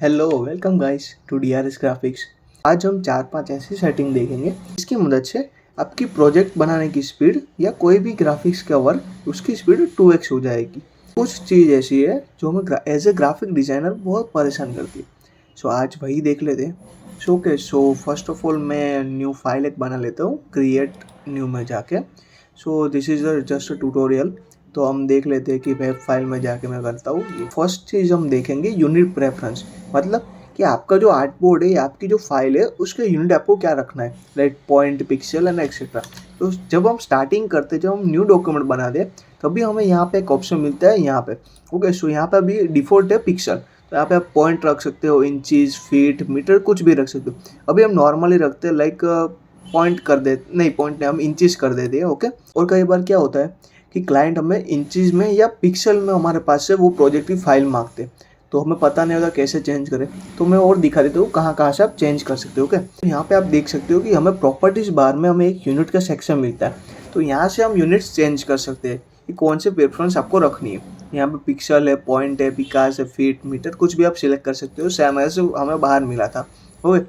Hello welcome guys to DRS graphics. आज हम 4-5 ऐसी सेटिंग देखेंगे जिसकी मदद से आपकी प्रोजेक्ट बनाने की स्पीड या कोई भी ग्राफिक्स का वर्क उसकी स्पीड 2x हो जाएगी। कुछ चीज़ ऐसी है जो हमें एज ए ग्राफिक डिज़ाइनर बहुत परेशान करती है। सो आज वही देख लेते हैं। सो फर्स्ट ऑफ ऑल मैं न्यू फाइल एक बना लेता हूँ क्रिएट न्यू में जाके। So this is just a tutorial. तो हम देख लेते हैं कि वेब फाइल में जाके मैं करता हूँ। फर्स्ट चीज़ हम देखेंगे यूनिट प्रेफरेंस, मतलब कि आपका जो आर्ट बोर्ड है या आपकी जो फाइल है उसके यूनिट आपको क्या रखना है, like point, pixel and etcetera. तो जब हम स्टार्टिंग करते, जब हम न्यू डॉक्यूमेंट बना दे तभी हमें यहाँ पे एक ऑप्शन मिलता है यहाँ पे। ओके, सो यहाँ पे अभी डिफ़ॉल्ट है पिक्सल, तो यहाँ पे आप पॉइंट रख सकते हो, इंचीज, फीट, मीटर, कुछ भी रख सकते हो। अभी हम नॉर्मली रखते हैं, लाइक पॉइंट कर दे, नहीं पॉइंट नहीं, हम इंचीज कर देते हैं। ओके, और कई बार क्या होता है कि क्लाइंट हमें इंचीज में या पिक्सल में हमारे पास से वो प्रोजेक्ट की फाइल मांगते हैं, तो हमें पता नहीं होता कैसे चेंज करें। तो मैं और दिखा देता हूँ कहाँ कहाँ से आप चेंज कर सकते हो। ओके, तो यहाँ पे आप देख सकते हो कि हमें प्रॉपर्टीज बार में हमें एक यूनिट का सेक्शन मिलता है। तो यहाँ से हम यूनिट्स चेंज कर सकते हैं कि कौन से प्रेफरेंस आपको रखनी है। यहाँ पे पिक्सल है, पॉइंट है, पिकास है, फीट, मीटर, कुछ भी आप सिलेक्ट कर सकते हो, सेम ऐसे हमें बाहर मिला था। ओके,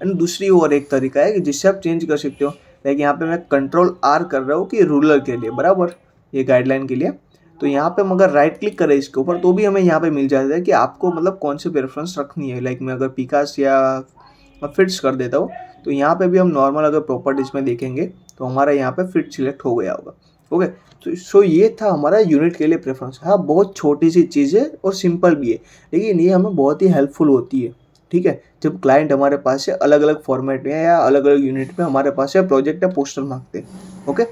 एंड दूसरी और एक तरीका है कि जिससे आप चेंज कर सकते हो, लाइक यहाँ पे मैं कंट्रोल आर कर रहा हूँ कि रूलर के लिए, बराबर, ये गाइडलाइन के लिए। तो यहाँ पे हम अगर राइट क्लिक करें इसके ऊपर तो भी हमें यहाँ पे मिल जाता है कि आपको मतलब कौन सी प्रेफरेंस रखनी है। लाइक मैं अगर पिकास या फिट्स कर देता हूँ तो यहाँ पे भी हम नॉर्मल अगर प्रॉपर्टीज में देखेंगे तो हमारा यहाँ पे फिट सिलेक्ट हो गया होगा। ओके, तो सो ये था हमारा यूनिट के लिए प्रेफरेंस। हाँ, बहुत छोटी सी चीज़ है और सिंपल भी है, लेकिन ये हमें बहुत ही हेल्पफुल होती है। ठीक है, जब क्लाइंट हमारे पास से अलग अलग फॉर्मेट में या अलग अलग यूनिट में हमारे पास से प्रोजेक्ट या पोस्टर मांगते हैं। ओके,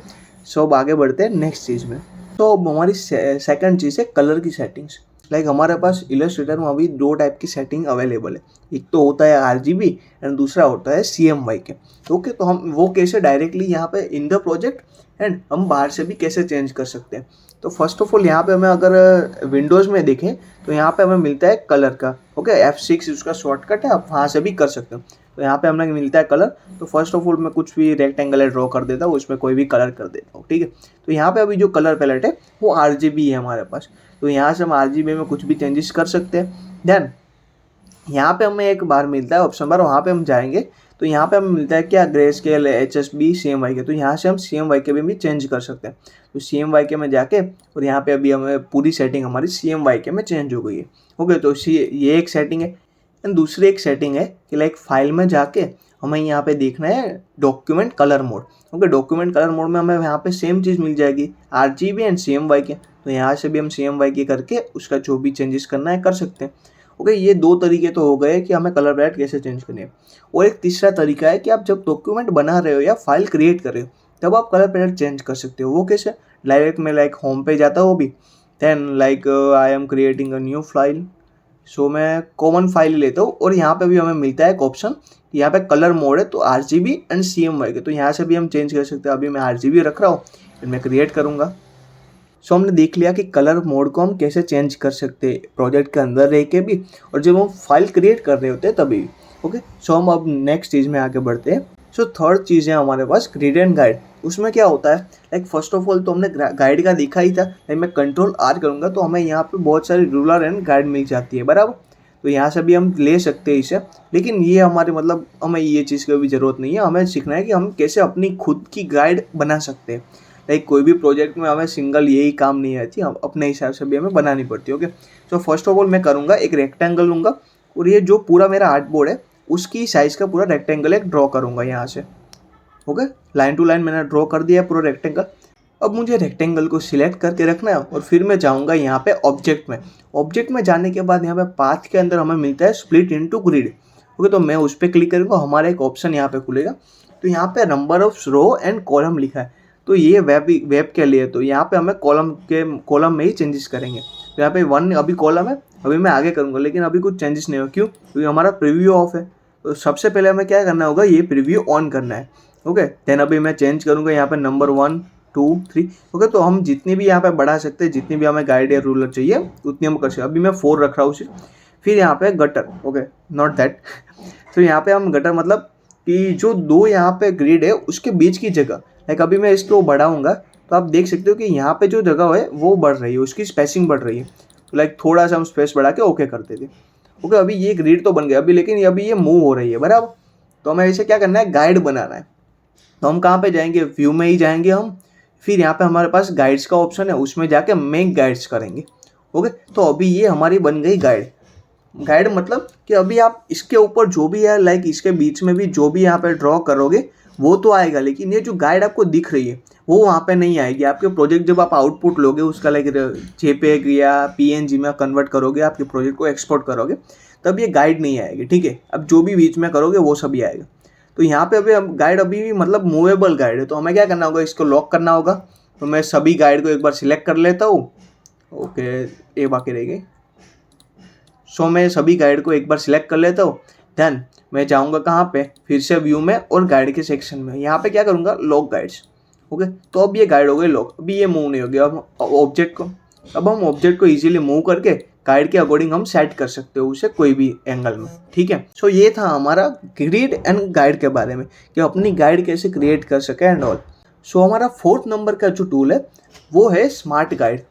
सो अब आगे बढ़ते हैं नेक्स्ट चीज़ में। तो अब हमारी सेकंड चीज़ है कलर की सेटिंग्स। लाइक हमारे पास इलस्ट्रेटर में अभी दो टाइप की सेटिंग अवेलेबल है। एक तो होता है RGB एंड दूसरा होता है CMYK। ओके, तो हम वो कैसे डायरेक्टली यहाँ पे इन द प्रोजेक्ट एंड हम बाहर से भी कैसे चेंज कर सकते हैं। तो फर्स्ट ऑफ ऑल यहाँ पे हमें अगर विंडोज़ में देखें तो यहाँ पे हमें मिलता है कलर का। ओके, F6 उसका शॉर्टकट है, आप वहाँ से भी कर सकते हो। तो यहाँ पे हमें मिलता है कलर। तो फर्स्ट ऑफ ऑल मैं कुछ भी रेक्टेंगल ड्रॉ कर देता हूँ, उसमें कोई भी कलर कर देता हूँ। ठीक है, तो यहाँ पे अभी जो कलर पैलेट है वो RGB है हमारे पास। तो यहाँ से हम RGB में कुछ भी चेंजेस कर सकते हैं। देन यहाँ पे हमें एक बार मिलता है ऑप्शन बार, वहाँ पे हम जाएंगे तो यहाँ पे हमें मिलता है क्या, ग्रे स्केल, HSB, CMYK। तो यहाँ से हम CMYK में भी चेंज कर सकते हैं। तो CMYK में जाके और यहाँ पे अभी हमें पूरी सेटिंग हमारी CMYK में चेंज हो गई है। ओके, तो ये एक सेटिंग है। एंड दूसरी एक सेटिंग है कि लाइक फाइल में जाके हमें यहाँ पे देखना है document colour mode. Okay, document colour mode में हमें यहाँ पे सेम चीज़ मिल जाएगी, RGB एंड CMYK। तो यहाँ से भी हम CMYK करके उसका जो भी चेंजेस करना है कर सकते हैं। ओके, ये दो तरीके तो हो गए कि हमें कलर पैलेट कैसे चेंज करनी है। और एक तीसरा तरीका है कि आप जब डॉक्यूमेंट बना रहे हो या फाइल क्रिएट कर रहे हो तब आप कलर पैलेट चेंज कर सकते हो। वो कैसे, डायरेक्ट में लाइक होम पे जाता हो भी, then like I am creating a new file. So मैं कॉमन फाइल लेता हूँ और यहाँ पे भी हमें मिलता है एक ऑप्शन, यहाँ पे कलर मोड है तो RGB एंड CMYK। तो यहाँ से भी हम चेंज कर सकते हैं। अभी मैं RGB रख रहा हूँ, फिर मैं क्रिएट करूँगा। सो हमने देख लिया कि कलर मोड को हम कैसे चेंज कर सकते हैं प्रोजेक्ट के अंदर रह के भी, और जब हम फाइल क्रिएट कर रहे होते हैं तभी भी। ओके, सो हम अब नेक्स्ट चीज़ में आगे बढ़ते हैं। सो थर्ड चीज़ है हमारे पास ग्रिड एंड गाइड। उसमें क्या होता है, लाइक फर्स्ट ऑफ ऑल तो हमने गाइड का देखा ही था। लाइक मैं कंट्रोल R करूँगा तो हमें यहाँ पे बहुत सारी रूलर एंड गाइड मिल जाती है, बराबर। तो यहाँ से भी हम ले सकते हैं इसे, लेकिन ये हमारे मतलब हमें ये चीज़ की भी ज़रूरत नहीं है। हमें सीखना है कि हम कैसे अपनी खुद की गाइड बना सकते हैं। लाइक कोई भी प्रोजेक्ट में हमें सिंगल यही काम नहीं आती, हम अपने हिसाब से भी हमें बनानी पड़ती है। Okay, so first of all मैं करूँगा एक रेक्टेंगल लूँगा और ये जो पूरा मेरा आर्ट बोर्ड है उसकी साइज़ का पूरा रेक्टेंगल एक ड्रॉ करूँगा यहाँ से। ओके, लाइन टू लाइन मैंने ड्रॉ कर दिया पूरा रेक्टेंगल। अब मुझे रेक्टेंगल को सिलेक्ट करके रखना है और फिर मैं जाऊँगा यहाँ पे ऑब्जेक्ट में। ऑब्जेक्ट में जाने के बाद यहाँ पे पाथ के अंदर हमें मिलता है स्प्लिट इनटू ग्रिड। ओके, तो मैं उस पर क्लिक करूँगा, हमारा एक ऑप्शन यहाँ पे खुलेगा। तो यहाँ पे number of row and column लिखा है, तो ये वेब के लिए। तो यहाँ पे हमें कॉलम में ही चेंजेस करेंगे। तो यहाँ पे 1 अभी कॉलम है, अभी मैं आगे करूँगा लेकिन अभी कुछ चेंजेस नहीं हो। क्यों? क्योंकि हमारा प्रीव्यू ऑफ है। तो सबसे पहले हमें क्या करना होगा, ये प्रीव्यू ऑन करना है। ओके, देन अभी मैं चेंज करूँगा यहाँ पे नंबर 1, 2, 3। ओके, तो हम जितनी भी यहाँ पे बढ़ा सकते हैं, जितनी भी हमें गाइड या रूलर चाहिए उतनी हम कर सकते हैं। अभी मैं 4 रख रहा हूँ सिर्फ। फिर यहाँ पे गटर, ओके नॉट दैट। तो यहाँ पे हम गटर मतलब कि जो दो यहाँ पे ग्रिड है उसके बीच की जगह, लाइक अभी मैं इसको बढ़ाऊंगा तो आप देख सकते हो कि यहाँ पे जो जगह है वो बढ़ रही है, उसकी स्पेसिंग बढ़ रही है। तो लाइक थोड़ा सा हम स्पेस बढ़ा के ओके कर देते। ओके, अभी ये ग्रिड तो बन गया अभी, लेकिन अभी ये मूव हो रही है बराबर। तो हमें इसे क्या करना है, गाइड बनाना है। तो हम कहाँ पे जाएंगे, व्यू में ही जाएंगे हम। फिर यहाँ पे हमारे पास गाइड्स का ऑप्शन है, उसमें जाके मेक गाइड्स करेंगे। ओके, तो अभी ये हमारी बन गई गाइड। गाइड मतलब कि अभी आप इसके ऊपर जो भी है, लाइक इसके बीच में भी जो भी यहाँ पे ड्रॉ करोगे वो तो आएगा, लेकिन ये जो गाइड आपको दिख रही है वो वहाँ पे नहीं आएगी। आपके प्रोजेक्ट जब आप आउटपुट लोगे उसका, लाइक जेपेग या पीएनजी में कन्वर्ट करोगे, आपके प्रोजेक्ट को एक्सपोर्ट करोगे, तब ये गाइड नहीं आएगी। ठीक है, अब जो भी बीच में करोगे वो सभी आएगा। तो यहाँ पे अभी हम गाइड अभी भी मतलब मूवेबल गाइड है, तो हमें क्या करना होगा, इसको लॉक करना होगा। तो मैं सभी गाइड को एक बार सिलेक्ट कर लेता हूँ। ओके, ये बाकी रह गई। सो मैं सभी गाइड को एक बार सिलेक्ट कर लेता हूँ। देन मैं जाऊँगा कहाँ पे, फिर से व्यू में और गाइड के सेक्शन में, यहाँ पे क्या करूँगा, लॉक गाइड्स। ओके, तो अब ये गाइड हो गई लॉक, अभी ये मूव नहीं हो गया। अब हम ऑब्जेक्ट को इजीली मूव करके गाइड के अकॉर्डिंग हम सेट कर सकते हो उसे कोई भी एंगल में। ठीक है, सो ये था हमारा ग्रिड एंड गाइड के बारे में, कि अपनी गाइड कैसे क्रिएट कर सके एंड ऑल। सो हमारा 4th नंबर का जो टूल है वो है स्मार्ट गाइड।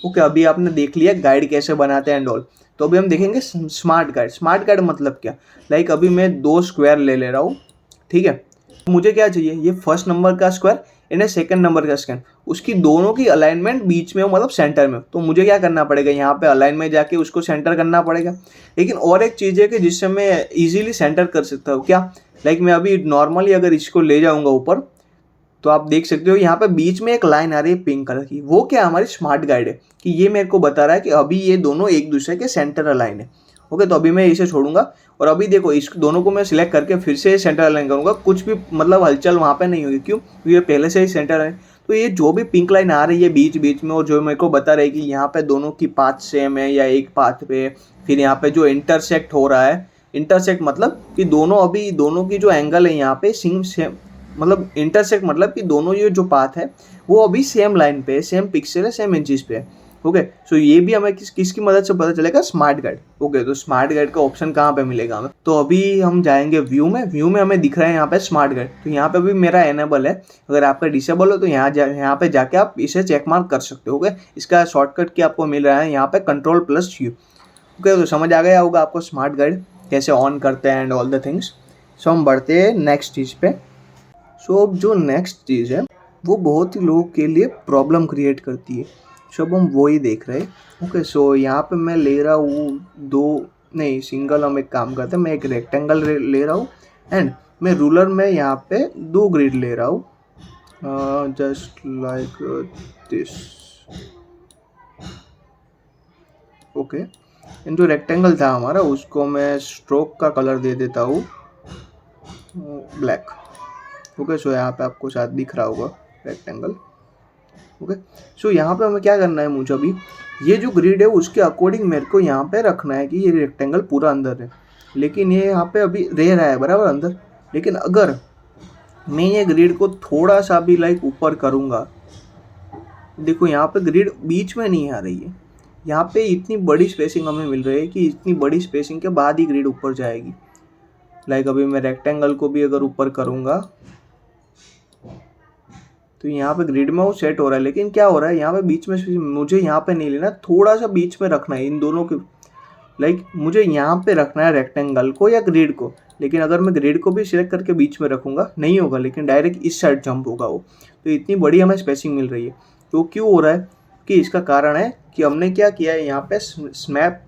ओके, अभी आपने देख लिया गाइड कैसे बनाते हैं एंड ऑल। तो अभी हम देखेंगे स्मार्ट गाइड। स्मार्ट गाइड मतलब क्या, लाइक अभी मैं 2 स्क्वायर ले रहा हूँ। ठीक है, मुझे क्या चाहिए, ये 1st नंबर का स्क्वायर एंड 2nd नंबर का स्क्वायर, उसकी दोनों की अलाइनमेंट बीच में हो, मतलब सेंटर में। तो मुझे क्या करना पड़ेगा, यहाँ पे अलाइन में जाके उसको सेंटर करना पड़ेगा। लेकिन और एक चीज़ है कि जिससे मैं इजीली सेंटर कर सकता हूँ, क्या, लाइक मैं अभी नॉर्मली अगर इसको ले जाऊँगा ऊपर, तो आप देख सकते हो यहाँ पे बीच में एक लाइन आ रही है पिंक कलर की, वो क्या हमारी स्मार्ट गाइड है, कि ये मेरे को बता रहा है कि अभी ये दोनों एक दूसरे के सेंटर अलाइन है। ओके, तो अभी मैं इसे छोड़ूंगा और अभी देखो इस दोनों को मैं सिलेक्ट करके फिर से सेंटर अलाइन करूंगा, कुछ भी मतलब हलचल वहाँ पे नहीं होगी। क्यों, क्योंकि ये पहले से ही सेंटर अलाइन। तो ये जो भी पिंक लाइन आ रही है बीच बीच में, और जो मेरे को बता रहा है कि यहाँ पे दोनों की पाथ सेम है या एक पाथ पे, फिर यहाँ पे जो इंटरसेक्ट हो रहा है, इंटरसेक्ट मतलब कि दोनों की जो एंगल है यहाँ पे सेम, मतलब इंटरसेक्ट मतलब कि दोनों ये जो पाथ है वो अभी सेम लाइन पे है, सेम पिक्सल है, सेम इंचेस पे है। ओके, सो ये भी हमें किसकी मदद से पता चलेगा, स्मार्ट गाइड। ओके, तो स्मार्ट गाइड का ऑप्शन कहाँ पे मिलेगा हमें, तो अभी हम जाएंगे व्यू में। व्यू में हमें दिख रहा है यहाँ पे स्मार्ट गाइड, तो यहाँ पे भी मेरा एनेबल है। अगर आपका डिसेबल हो तो यहाँ पे जाके आप इसे चेक मार्क कर सकते हो। ओके, इसका शॉर्टकट क्या आपको मिल रहा है यहाँ पे, Ctrl+U। ओके, तो समझ आ गया होगा आपको स्मार्ट गाइड कैसे ऑन करते हैं एंड ऑल द थिंग्स। सो हम बढ़ते हैं नेक्स्ट चीज़ पे। सो अब जो नेक्स्ट चीज़ है वो बहुत ही लोगों के लिए प्रॉब्लम क्रिएट करती है। सो अब हम वो ही देख रहे हैं। ओके, सो यहाँ पे मैं ले रहा हूँ सिंगल। हम एक काम करते हैं, मैं एक रेक्टेंगल ले रहा हूँ एंड मैं रूलर में यहाँ पे 2 ग्रिड ले रहा हूँ, just like this. Okay, and जो रेक्टेंगल था हमारा उसको मैं स्ट्रोक का कलर दे देता हूँ ब्लैक। ओके, सो यहाँ पे आपको शायद दिख रहा होगा रेक्टेंगल। ओके, सो यहाँ पे हमें क्या करना है, मुझे अभी ये जो ग्रिड है उसके अकॉर्डिंग मेरे को यहाँ पे रखना है कि ये रेक्टेंगल पूरा अंदर है, लेकिन ये यहाँ पे अभी रह रहा है बराबर अंदर। लेकिन अगर मैं ये ग्रिड को थोड़ा सा भी लाइक ऊपर करूँगा, देखो यहाँ पे ग्रिड बीच में नहीं आ रही है, यहाँ पे इतनी बड़ी स्पेसिंग हमें मिल रही है कि इतनी बड़ी स्पेसिंग के बाद ही ग्रिड ऊपर जाएगी। लाइक अभी मैं रेक्टेंगल को भी अगर ऊपर करूँगा तो यहाँ पे ग्रिड में वो सेट हो रहा है, लेकिन क्या हो रहा है यहाँ पे बीच में मुझे यहाँ पे नहीं लेना, थोड़ा सा बीच में रखना है इन दोनों के। लाइक मुझे यहाँ पे रखना है रेक्टेंगल को या ग्रिड को, लेकिन अगर मैं ग्रिड को भी सिलेक्ट करके बीच में रखूँगा नहीं होगा, लेकिन डायरेक्ट इस साइड जंप होगा वो। तो इतनी बड़ी हमें स्पेसिंग मिल रही है। तो क्यों हो रहा है, कि इसका कारण है कि हमने क्या किया है यहाँ पे स्नैप।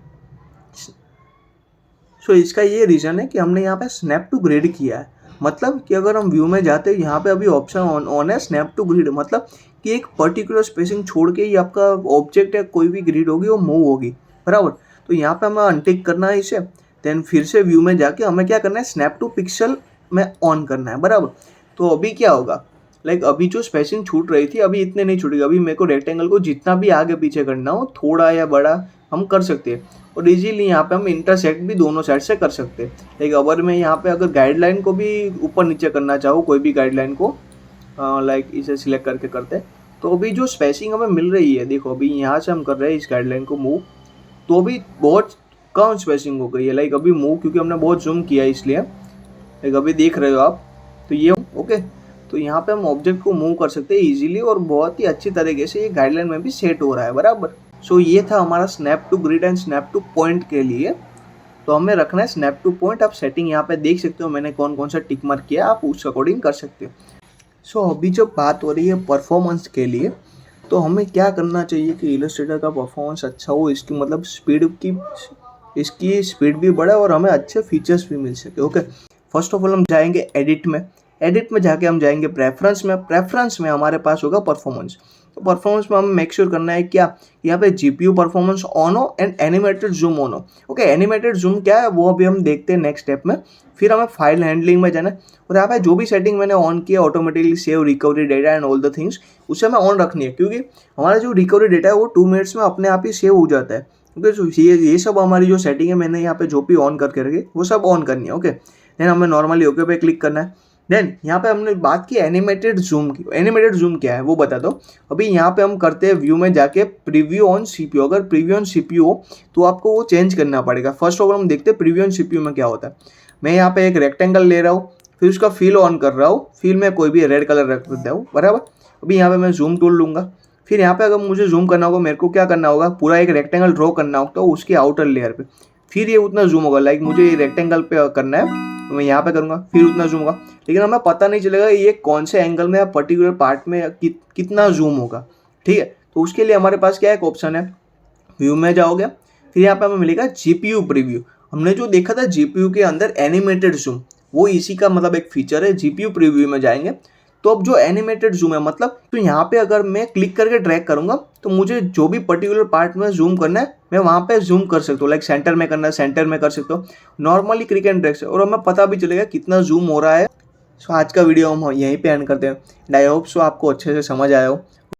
सो इसका ये रीज़न है कि हमने यहाँ पे स्नैप टू ग्रिड किया है। मतलब कि अगर हम व्यू में जाते हैं, यहाँ पे अभी ऑप्शन ऑन है स्नैप टू ग्रिड, मतलब कि एक पर्टिकुलर स्पेसिंग छोड़ के ही आपका ऑब्जेक्ट या कोई भी ग्रिड होगी वो मूव होगी बराबर। तो यहाँ पे हमें अनटिक करना है इसे, देन फिर से व्यू में जाके हमें क्या करना है, स्नैप टू पिक्सल में ऑन करना है बराबर। तो अभी क्या होगा, लाइक अभी जो स्पेसिंग छूट रही थी अभी इतने नहीं छूटेगी। अभी मेरे को रेक्टेंगल को जितना भी आगे पीछे करना हो, थोड़ा या बड़ा हम कर सकते हैं, और इजीली यहाँ पे हम इंटरसेक्ट भी दोनों साइड से कर सकते हैं। लाइक अगर मैं यहाँ पे अगर गाइडलाइन को भी ऊपर नीचे करना चाहूँ, कोई भी गाइडलाइन को लाइक इसे सिलेक्ट करके करते हैं, तो अभी जो स्पेसिंग हमें मिल रही है, देखो अभी यहाँ से हम कर रहे हैं इस गाइडलाइन को मूव, तो अभी बहुत कम स्पेसिंग हो गई है। लाइक अभी मूव क्योंकि हमने बहुत जूम किया है इसलिए, लाइक अभी देख रहे हो आप, तो ये ओके। तो यहाँ पे हम ऑब्जेक्ट को मूव कर सकते हैं इजीली, और बहुत ही अच्छी तरीके से ये गाइडलाइन में भी सेट हो रहा है बराबर। सो ये था हमारा snap to grid and snap to point के लिए। तो हमें रखना है स्नैप टू पॉइंट। आप सेटिंग यहाँ पे देख सकते हो, मैंने कौन कौन सा टिक मार्क किया, आप उस अकॉर्डिंग कर सकते हो। सो अभी जब बात हो रही है परफॉर्मेंस के लिए, तो हमें क्या करना चाहिए कि इलस्ट्रेटर का परफॉर्मेंस अच्छा हो, इसकी मतलब इसकी स्पीड भी बढ़े और हमें अच्छे फीचर्स भी मिल सके। ओके, फर्स्ट ऑफ ऑल हम जाएंगे एडिट में जाके हम जाएंगे प्रेफरेंस में हमारे पास होगा परफॉर्मेंस। तो परफॉर्मेंस में हमें मेक श्योर करना है क्या, यहाँ पे जीपीयू परफॉर्मेंस ऑन हो एंड एनिमेटेड जूम ऑन हो। ओके, एनिमेटेड जूम क्या है वो अभी हम देखते हैं नेक्स्ट स्टेप में। फिर हमें फाइल हैंडलिंग में जाना है और यहाँ पे जो भी सेटिंग मैंने ऑन किया, automatically save recovery data and all the things, उसे हमें ऑन रखनी है, क्योंकि हमारा जो रिकवरी डेटा है वो 2 मिनट्स में अपने आप ही सेव हो जाता है। ओके, ये सब हमारी जो सेटिंग है मैंने यहाँ पे जो भी ऑन करके रखी वो सब ऑन करनी है। ओके, देन हमें नॉर्मली ओके पे क्लिक करना है। देन यहाँ पे हमने बात की एनिमेटेड जूम की। एनिमेटेड जूम क्या है वो बता दो। अभी यहाँ पे हम करते हैं व्यू में जाके प्रीव्यू ऑन सीपीयू। अगर प्रीव्यू ऑन सीपीयू हो तो आपको वो चेंज करना पड़ेगा। फर्स्ट ऑफ ऑल हम देखते हैं प्रीव्यू ऑन सीपीयू में क्या होता है। मैं यहाँ पे एक रेक्टेंगल ले रहा हूँ, फिर उसका फील ऑन कर रहा हूँ, फील में कोई भी रेड कलर रख देता हूँ, बराबर। अभी यहाँ पे मैं जूम टूल लूँगा, फिर यहाँ पे अगर मुझे जूम करना होगा, मेरे को क्या करना होगा, पूरा एक रेक्टेंगल ड्रॉ करना होगा, तो उसकी आउटर लेयर पे फिर ये उतना जूम होगा। लाइक मुझे ये रेक्टेंगल पे करना है तो मैं यहाँ पे करूँगा, फिर उतना जूम होगा, लेकिन हमें पता नहीं चलेगा ये कौन से एंगल में या पर्टिकुलर पार्ट में कितना जूम होगा। ठीक है, तो उसके लिए हमारे पास क्या एक ऑप्शन है, व्यू में जाओगे, फिर यहाँ पे हमें मिलेगा जीपीयू प्रीव्यू। हमने जो देखा था जीपीयू के अंदर एनिमेटेड जूम, वो इसी का मतलब एक फीचर है। जीपीयू प्रीव्यू में जाएंगे तो अब जो एनिमेटेड जूम है, मतलब तो यहाँ पे अगर मैं क्लिक करके ड्रैग करूंगा तो मुझे जो भी पर्टिकुलर पार्ट में जूम करना है मैं वहाँ पे जूम कर सकता हूँ। लाइक सेंटर में करना है, सेंटर में कर सकता हूँ, नॉर्मली क्लिक एंड ड्रैग से, और हमें पता भी चलेगा कितना जूम हो रहा है। सो आज का वीडियो हम यहीं पे एंड करते हैं। आई होप सो आपको अच्छे से समझ आया हो।